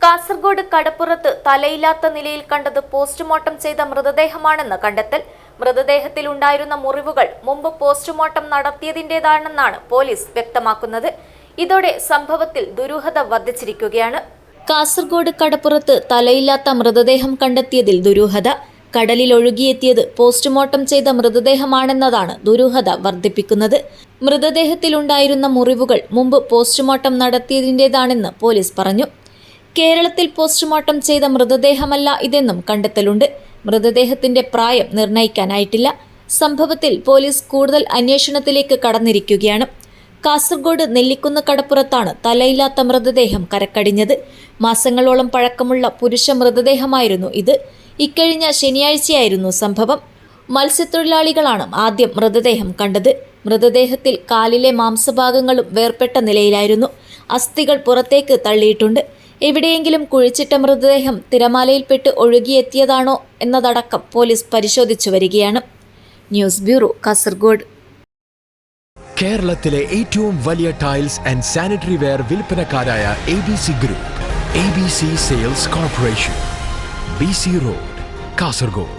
കാസർഗോഡ് കടപ്പുറത്ത് തലയില്ലാത്ത നിലയിൽ കണ്ടത് പോസ്റ്റ്മോർട്ടം ചെയ്ത മൃതദേഹമാണെന്ന് കണ്ടെത്തൽ. മൃതദേഹത്തിൽ ഉണ്ടായിരുന്ന മുറിവുകൾ മുമ്പ് പോസ്റ്റ്മോർട്ടം നടത്തിയതിന്റേതാണെന്നാണ് പോലീസ് വ്യക്തമാക്കുന്നത്. ഇതോടെ സംഭവത്തിൽ ദുരൂഹത വർദ്ധിച്ചിരിക്കുകയാണ്. കാസർഗോഡ് കടപ്പുറത്ത് തലയില്ലാത്ത മൃതദേഹം കണ്ടെത്തിയതിൽ ദുരൂഹത. കടലിൽ ഒഴുകിയെത്തിയത് പോസ്റ്റ്മോർട്ടം ചെയ്ത മൃതദേഹമാണെന്നതാണ് ദുരൂഹത വർദ്ധിപ്പിക്കുന്നത്. മൃതദേഹത്തിലുണ്ടായിരുന്ന മുറിവുകൾ മുമ്പ് പോസ്റ്റ്മോർട്ടം നടത്തിയതിന്റേതാണെന്ന് പോലീസ് പറഞ്ഞു. കേരളത്തിൽ പോസ്റ്റ്മോർട്ടം ചെയ്ത മൃതദേഹമല്ല ഇതെന്നും കണ്ടെത്തലുണ്ട്. മൃതദേഹത്തിന്റെ പ്രായം നിർണയിക്കാനായിട്ടില്ല. സംഭവത്തിൽ പോലീസ് കൂടുതൽ അന്വേഷണത്തിലേക്ക് കടന്നിരിക്കുകയാണ്. കാസർഗോഡ് നെല്ലിക്കുന്ന് കടപ്പുറത്താണ് തലയില്ലാത്ത മൃതദേഹം കരക്കടിഞ്ഞത്. മാസങ്ങളോളം പഴക്കമുള്ള പുരുഷ മൃതദേഹമായിരുന്നു ഇത്. ഇക്കഴിഞ്ഞ ശനിയാഴ്ചയായിരുന്നു സംഭവം. മത്സ്യത്തൊഴിലാളികളാണ് ആദ്യം മൃതദേഹം കണ്ടത്. മൃതദേഹത്തിൽ കാലിലെ മാംസഭാഗങ്ങളും വേർപെട്ട നിലയിലായിരുന്നു. അസ്ഥികൾ പുറത്തേക്ക് തള്ളിയിട്ടുണ്ട്. എവിടെയെങ്കിലും കുഴിച്ചിട്ട മൃതദേഹം തിരമാലയിൽപ്പെട്ട് ഒഴുകിയെത്തിയതാണോ എന്നതടക്കം പോലീസ് പരിശോധിച്ചു വരികയാണ്. News bureau, Kasaragod. കേരളത്തിലെ ഏറ്റവും വലിയ ടൈൽസ് ആൻഡ് സാനിറ്ററി വെയർ വിൽപ്പനക്കാരായ ABC group, ABC sales corporation, BC road, Kasaragod.